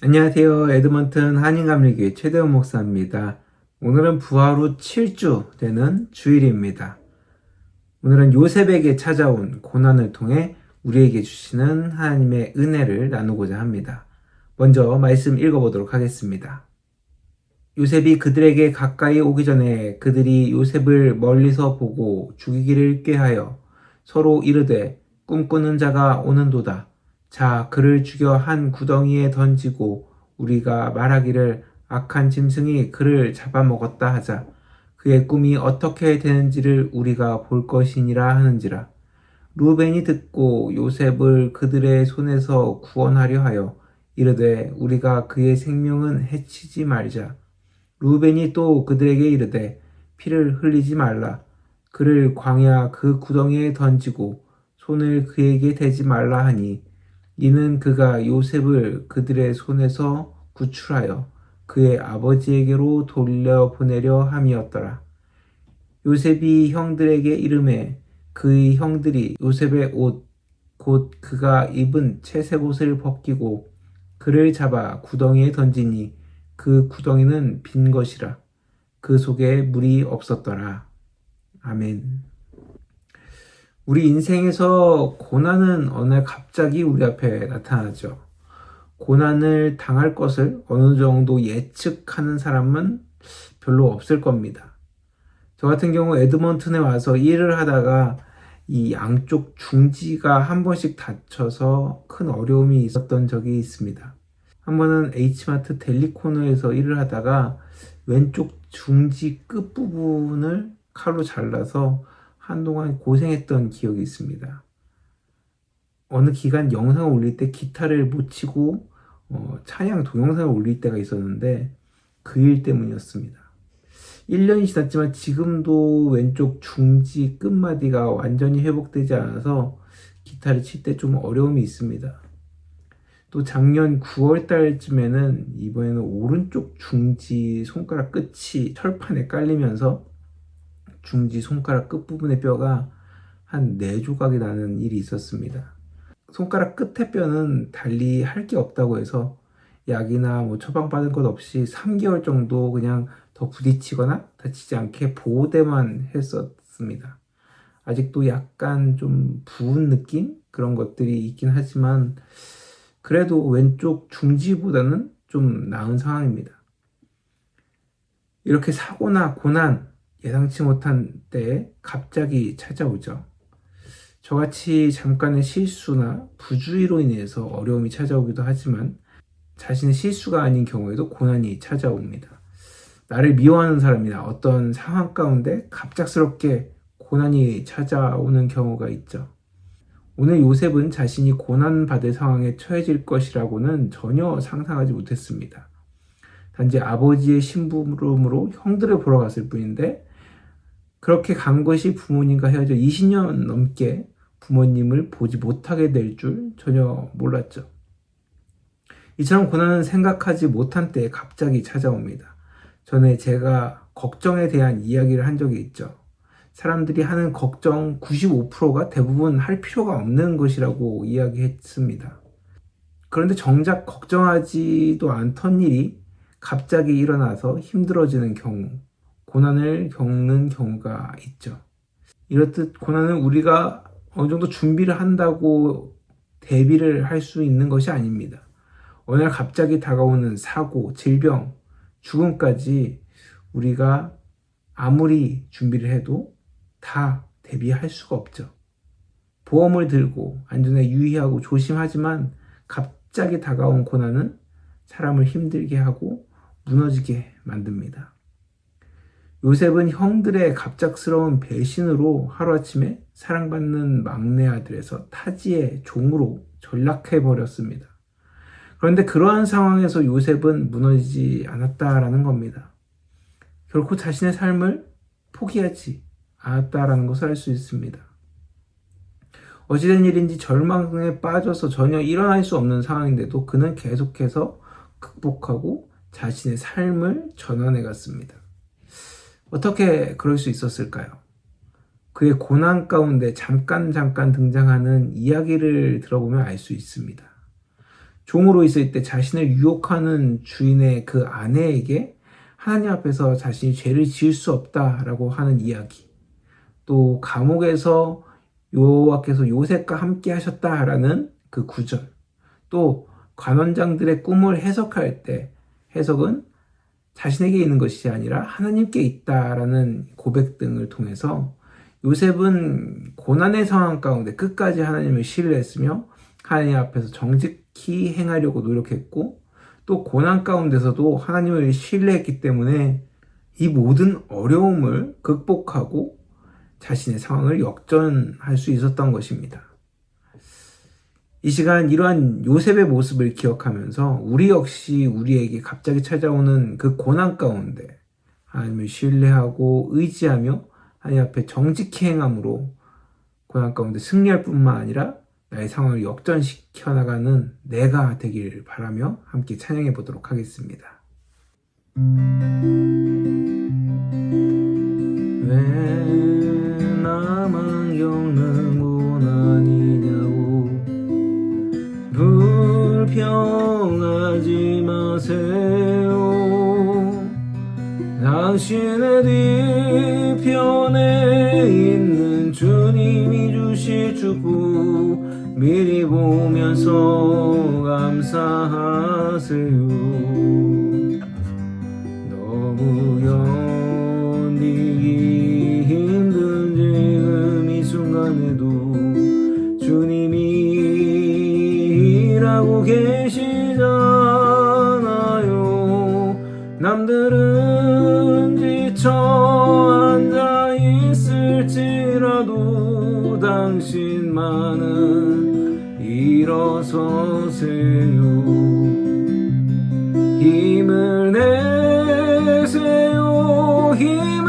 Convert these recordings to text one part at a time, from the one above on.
안녕하세요. 에드먼튼 한인감리교회 최대원 목사입니다. 오늘은 부활 후 7주 되는 주일입니다. 오늘은 요셉에게 찾아온 고난을 통해 우리에게 주시는 하나님의 은혜를 나누고자 합니다. 먼저 말씀 읽어보도록 하겠습니다. 요셉이 그들에게 가까이 오기 전에 그들이 요셉을 멀리서 보고 죽이기를 꾀하여 서로 이르되 꿈꾸는 자가 오는도다. 자, 그를 죽여 한 구덩이에 던지고 우리가 말하기를 악한 짐승이 그를 잡아먹었다 하자. 그의 꿈이 어떻게 되는지를 우리가 볼 것이니라 하는지라. 루벤이 듣고 요셉을 그들의 손에서 구원하려 하여 이르되 우리가 그의 생명은 해치지 말자. 루벤이 또 그들에게 이르되 피를 흘리지 말라. 그를 광야 그 구덩이에 던지고 손을 그에게 대지 말라 하니 이는 그가 요셉을 그들의 손에서 구출하여 그의 아버지에게로 돌려보내려 함이었더라. 요셉이 형들에게 이르매 그의 형들이 요셉의 옷 곧 그가 입은 채색 옷을 벗기고 그를 잡아 구덩이에 던지니 그 구덩이는 빈 것이라. 그 속에 물이 없었더라. 아멘. 우리 인생에서 고난은 어느 날 갑자기 우리 앞에 나타나죠. 고난을 당할 것을 어느 정도 예측하는 사람은 별로 없을 겁니다. 저 같은 경우 에드먼튼에 와서 일을 하다가 이 양쪽 중지가 한 번씩 다쳐서 큰 어려움이 있었던 적이 있습니다. 한 번은 H마트 델리 코너에서 일을 하다가 왼쪽 중지 끝부분을 칼로 잘라서 한동안 고생했던 기억이 있습니다. 어느 기간 영상을 올릴 때 기타를 못 치고 찬양 동영상을 올릴 때가 있었는데 그 일 때문이었습니다. 1년이 지났지만 지금도 왼쪽 중지 끝마디가 완전히 회복되지 않아서 기타를 칠 때 좀 어려움이 있습니다. 또 작년 9월 달쯤에는 이번에는 오른쪽 중지 손가락 끝이 철판에 깔리면서 중지 손가락 끝부분의 뼈가 한 4조각이 나는 일이 있었습니다. 손가락 끝의 뼈는 달리 할 게 없다고 해서 약이나 처방받은 것 없이 3개월 정도 그냥 더 부딪히거나 다치지 않게 보호대만 했었습니다. 아직도 약간 좀 부은 느낌? 그런 것들이 있긴 하지만 그래도 왼쪽 중지보다는 좀 나은 상황입니다. 이렇게 사고나 고난, 예상치 못한 때에 갑자기 찾아오죠. 저같이 잠깐의 실수나 부주의로 인해서 어려움이 찾아오기도 하지만 자신의 실수가 아닌 경우에도 고난이 찾아옵니다. 나를 미워하는 사람이나 어떤 상황 가운데 갑작스럽게 고난이 찾아오는 경우가 있죠. 오늘 요셉은 자신이 고난받을 상황에 처해질 것이라고는 전혀 상상하지 못했습니다. 단지 아버지의 심부름으로 형들을 보러 갔을 뿐인데 그렇게 간 것이 부모님과 헤어져 20년 넘게 부모님을 보지 못하게 될 줄 전혀 몰랐죠. 이처럼 고난은 생각하지 못한 때에 갑자기 찾아옵니다. 전에 제가 걱정에 대한 이야기를 한 적이 있죠. 사람들이 하는 걱정 95%가 대부분 할 필요가 없는 것이라고 이야기했습니다. 그런데 정작 걱정하지도 않던 일이 갑자기 일어나서 힘들어지는 경우, 고난을 겪는 경우가 있죠. 이렇듯 고난은 우리가 어느 정도 준비를 한다고 대비를 할 수 있는 것이 아닙니다. 어느 날 갑자기 다가오는 사고, 질병, 죽음까지 우리가 아무리 준비를 해도 다 대비할 수가 없죠. 보험을 들고 안전에 유의하고 조심하지만 갑자기 다가온 고난은 사람을 힘들게 하고 무너지게 만듭니다. 요셉은 형들의 갑작스러운 배신으로 하루아침에 사랑받는 막내 아들에서 타지의 종으로 전락해버렸습니다. 그런데 그러한 상황에서 요셉은 무너지지 않았다라는 겁니다. 결코 자신의 삶을 포기하지 않았다라는 것을 알 수 있습니다. 어찌된 일인지 절망에 빠져서 전혀 일어날 수 없는 상황인데도 그는 계속해서 극복하고 자신의 삶을 전환해 갔습니다. 어떻게 그럴 수 있었을까요? 그의 고난 가운데 잠깐 등장하는 이야기를 들어보면 알 수 있습니다. 종으로 있을 때 자신을 유혹하는 주인의 그 아내에게 하나님 앞에서 자신이 죄를 지을 수 없다라고 하는 이야기, 또 감옥에서 여호와께서 요셉과 함께 하셨다라는 그 구절, 또 관원장들의 꿈을 해석할 때 해석은 자신에게 있는 것이 아니라 하나님께 있다라는 고백 등을 통해서 요셉은 고난의 상황 가운데 끝까지 하나님을 신뢰했으며 하나님 앞에서 정직히 행하려고 노력했고, 또 고난 가운데서도 하나님을 신뢰했기 때문에 이 모든 어려움을 극복하고 자신의 상황을 역전할 수 있었던 것입니다. 이 시간 이러한 요셉의 모습을 기억하면서 우리 역시 우리에게 갑자기 찾아오는 그 고난 가운데 하나님을 신뢰하고 의지하며 하나님 앞에 정직히 행함으로 고난 가운데 승리할 뿐만 아니라 나의 상황을 역전시켜 나가는 내가 되길 바라며 함께 찬양해 보도록 하겠습니다. 왜 나만 겪는 고난이냐고 불평하지 마세요. 당신의 뒤편에 있는 주님이 주실 축복 미리 보면서 감사하세요. 너무 견디기 힘든 지금 이 순간에도 주님이 일하고 계시잖아요. 남들은 지쳐 앉아 있을지라도 당신만은 일어서세요. 힘을 내세요. 힘을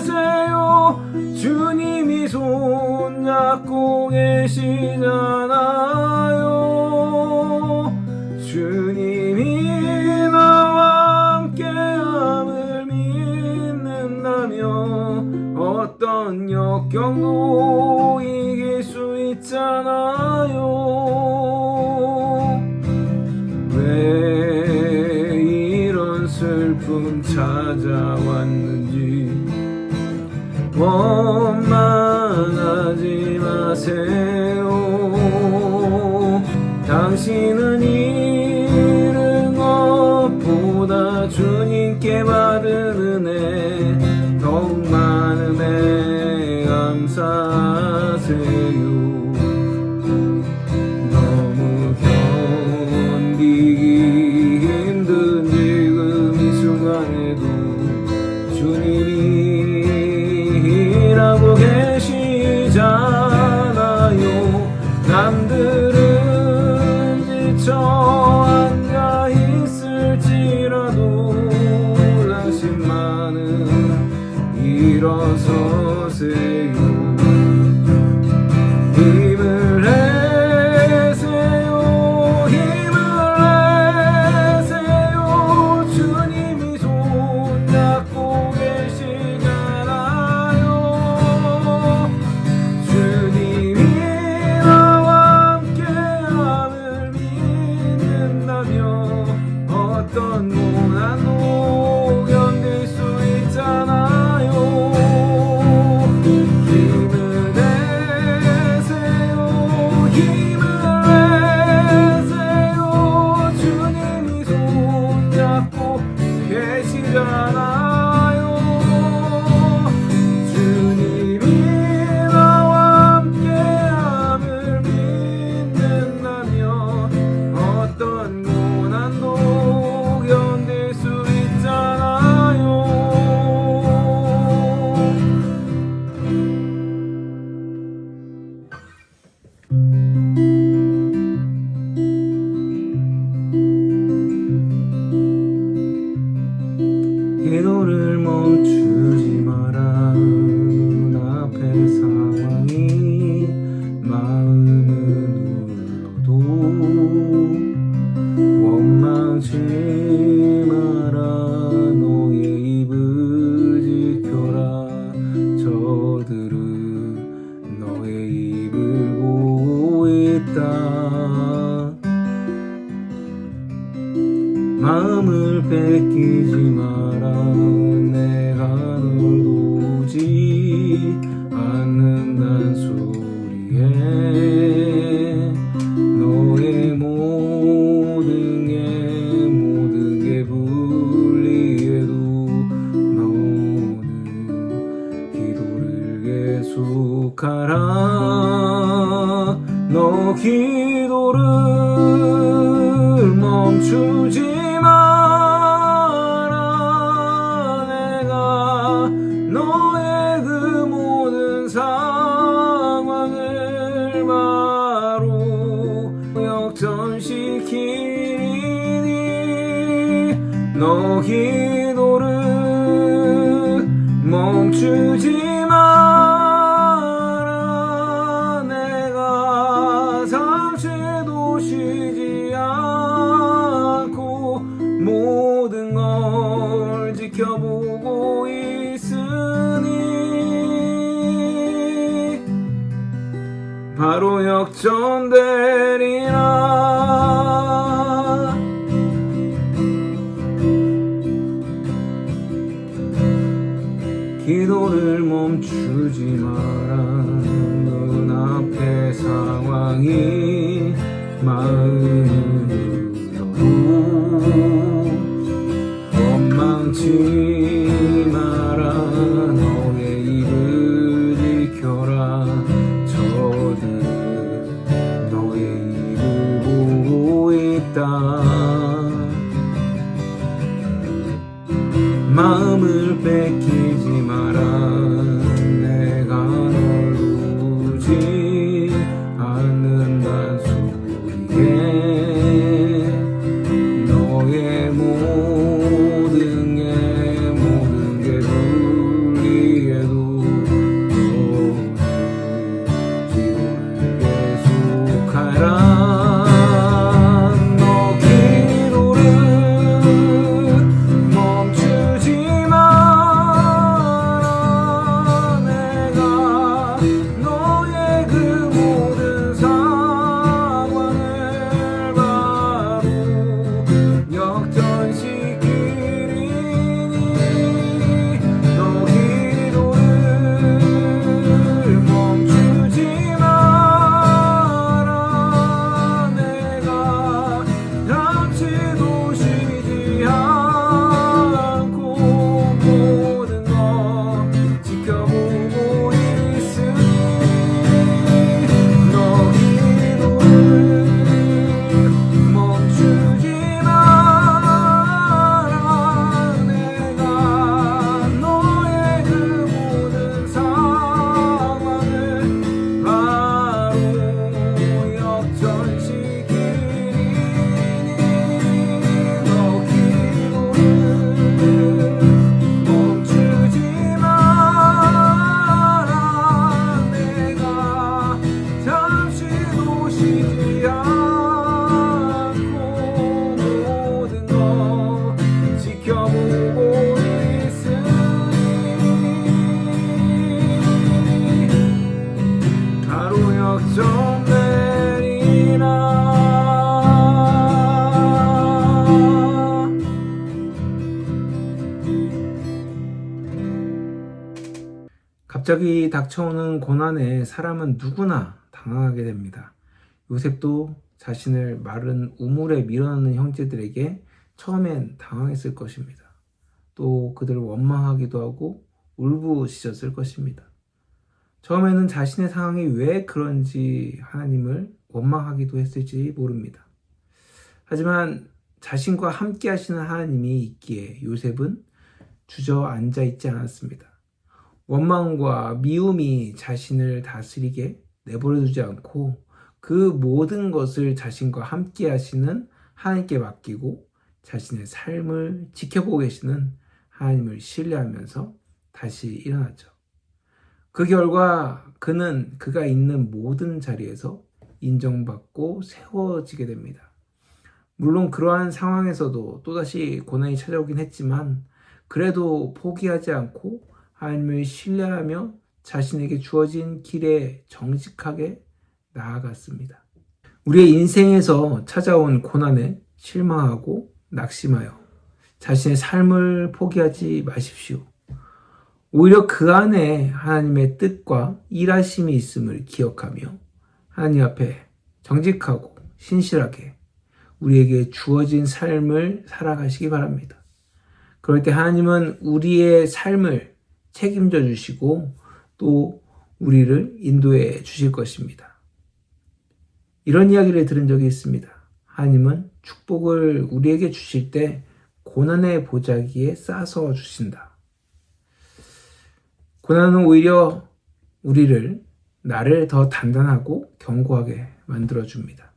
내세요. 주님이 손잡고 계시잖아요. 주님이 나와 함께함을 믿는다면 어떤 역경도 이길 수 있잖아요. 왜 이런 슬픔 찾아왔는지 원망하지 마세요. 당신은 잃은 것보다 주님께 받은 은혜 더욱 많음에 감사하세요. 너무 견디기 힘든 지금 이 순간에도 주님이 일하고 계시잖아요. 남들은 지쳐 앉아 있을지라도 당신만은 일어서세요. 힘을 내세요. 힘을 내세요. 주님이 손잡고 계시잖아요. 주님이 나와 함께함을 믿는다면 어떤 고난도 견딜 수 있잖아요. 힘을 내세요. 힘을 내세요. 주님이 손잡고 계시잖아요. 주님이 나와 함께함을 믿는다면 어떤 고난도 견딜 수 있잖아요. 기도를 멈추지 마라. 눈앞의 상황이 마음을 눌러도 원망치 마라. 너의 입을 지켜라. 저들은 너의 입을 보고 있다. 뺏기지 마라. 내가 널 놓지 않는단 소리에 너의 모든 게 불리해도 너는 기도를 계속하라. 너 기도를 멈추지 마라. 내가 너의 그 모든 상황을 바로 역전시키니 너 기도를 멈추지 마라. 내가 잠시도 쉬지 않고 모든 걸 지켜보고 있으니 바로 역전되리라. 기도를 멈추지 마라. 눈앞의 상황이 마음을 들어도 원망치 마라. 너의 입을 지켜라. 저들은 너의 입을 보고 있다. 마음을 뺏기지 마라. 내가 널 두지 않는단 소리에 너의 모든 게 불리해도 너는 기도를 계속하라. 갑자기 닥쳐오는 고난에 사람은 누구나 당황하게 됩니다. 요셉도 자신을 마른 우물에 밀어넣는 형제들에게 처음엔 당황했을 것입니다. 또 그들을 원망하기도 하고 울부짖었을 것입니다. 처음에는 자신의 상황이 왜 그런지 하나님을 원망하기도 했을지 모릅니다. 하지만 자신과 함께 하시는 하나님이 있기에 요셉은 주저앉아 있지 않았습니다. 원망과 미움이 자신을 다스리게 내버려두지 않고 그 모든 것을 자신과 함께 하시는 하나님께 맡기고 자신의 삶을 지켜보고 계시는 하나님을 신뢰하면서 다시 일어났죠. 그 결과 그는 그가 있는 모든 자리에서 인정받고 세워지게 됩니다. 물론 그러한 상황에서도 또다시 고난이 찾아오긴 했지만 그래도 포기하지 않고 하나님을 신뢰하며 자신에게 주어진 길에 정직하게 나아갔습니다. 우리의 인생에서 찾아온 고난에 실망하고 낙심하여 자신의 삶을 포기하지 마십시오. 오히려 그 안에 하나님의 뜻과 일하심이 있음을 기억하며 하나님 앞에 정직하고 신실하게 우리에게 주어진 삶을 살아가시기 바랍니다. 그럴 때 하나님은 우리의 삶을 책임져 주시고 또 우리를 인도해 주실 것입니다. 이런 이야기를 들은 적이 있습니다. 하나님은 축복을 우리에게 주실 때 고난의 보자기에 싸서 주신다. 고난은 오히려 나를 더 단단하고 견고하게 만들어줍니다.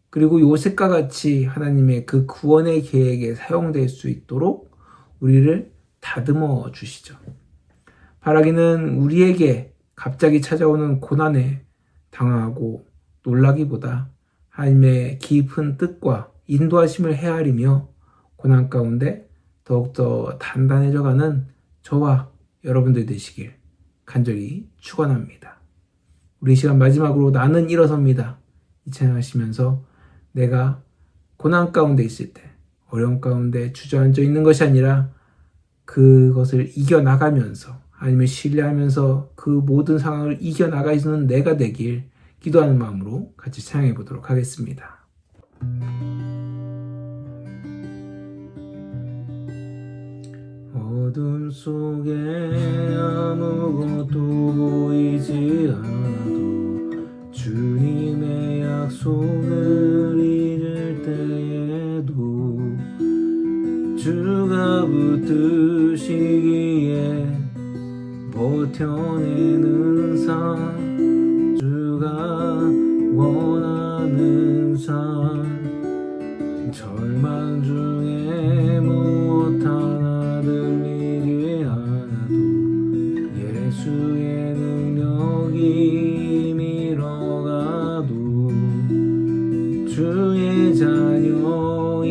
그리고 요셉과 같이 하나님의 그 구원의 계획에 사용될 수 있도록 우리를 다듬어 주시죠. 바라기는 우리에게 갑자기 찾아오는 고난에 당황하고 놀라기보다 하나님의 깊은 뜻과 인도하심을 헤아리며 고난 가운데 더욱더 단단해져가는 저와 여러분들 되시길 간절히 축원합니다. 우리 시간 마지막으로 나는 일어섭니다. 이 찬양 하시면서 내가 고난 가운데 있을 때 어려움 가운데 주저앉아 있는 것이 아니라 그것을 이겨나가면서 하나님을 신뢰하면서 그 모든 상황을 이겨나가는 내가 되길 기도하는 마음으로 같이 찬양해 보도록 하겠습니다. 어둠 속에 아무것도 보이지 않아도 주님의 약속을 잊을 때에도 주가 붙드시기에 버텨내는 삶 주가 원하는 삶 절망 중에 무엇 하나 들리지 않아도 예수의 능력이 밀어가도 주의 자녀이기에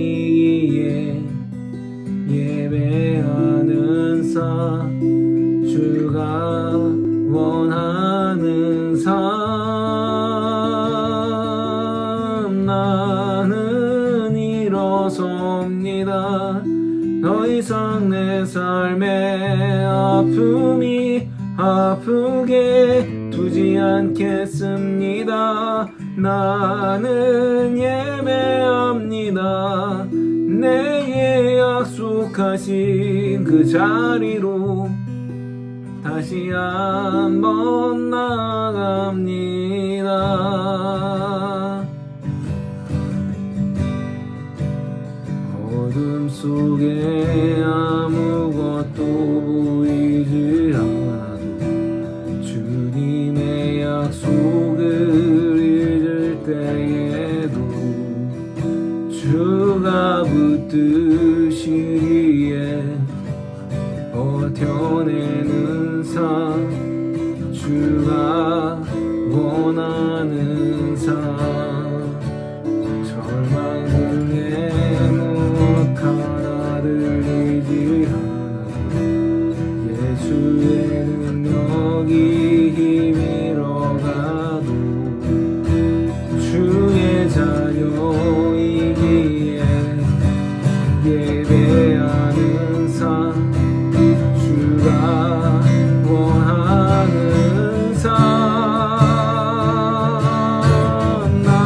예배하는 삶 주가 원하는 삶 나는 일어섭니다. 더 이상 내 삶의 아픔이 아프게 두지 않겠습니다. 나는 예배합니다. 내게 약속하신 그 자리로 다시 한번 나갑니다. 어둠 속에 아무것도 보이지 않아도 주님의 약속을 잊을 때에도 주가 붙드시기에 버텨내는 삶 주가 원하는 삶 절망 중에 무엇 하나 들리지 않아도 예수의 능력이 힘이러가도 주의 자녀이기에 예배하는 삶 주가 원하는 삶 나는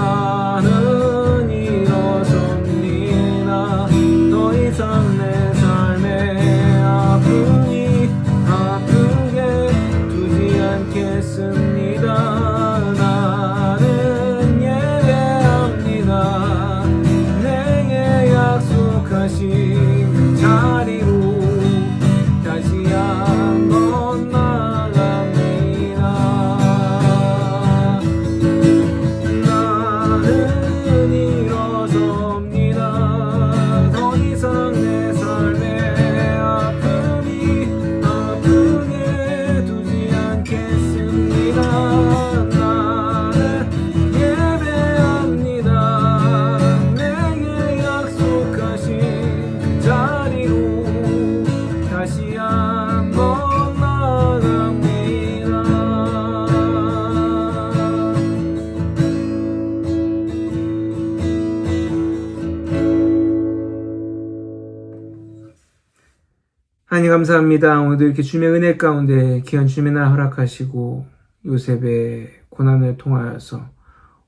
하나님 감사합니다. 오늘도 이렇게 주님의 은혜 가운데 귀한 주님의 날 허락하시고 요셉의 고난을 통하여서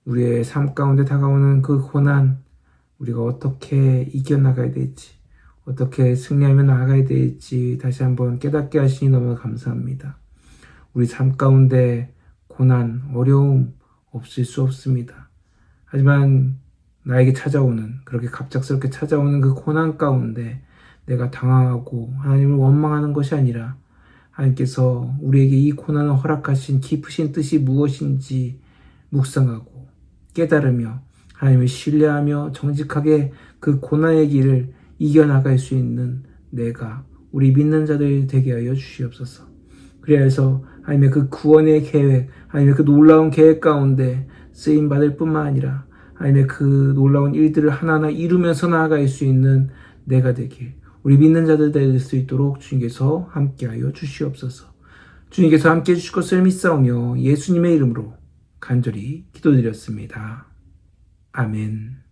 우리의 삶 가운데 다가오는 그 고난, 우리가 어떻게 이겨나가야 될지, 어떻게 승리하며 나아가야 될지 다시 한번 깨닫게 하시니 너무 감사합니다. 우리 삶 가운데 고난, 어려움 없을 수 없습니다. 하지만 나에게 찾아오는, 그렇게 갑작스럽게 찾아오는 그 고난 가운데 내가 당황하고 하나님을 원망하는 것이 아니라 하나님께서 우리에게 이 고난을 허락하신 깊으신 뜻이 무엇인지 묵상하고 깨달으며 하나님을 신뢰하며 정직하게 그 고난의 길을 이겨나갈 수 있는 내가, 우리 믿는 자들 되게 하여 주시옵소서. 그래서 하나님의 그 구원의 계획, 하나님의 그 놀라운 계획 가운데 쓰임받을 뿐만 아니라 하나님의 그 놀라운 일들을 하나하나 이루면서 나아갈 수 있는 내가 되길, 우리 믿는 자들 될 수 있도록 주님께서 함께하여 주시옵소서. 주님께서 함께해 주실 것을 믿사오며 예수님의 이름으로 간절히 기도드렸습니다. 아멘.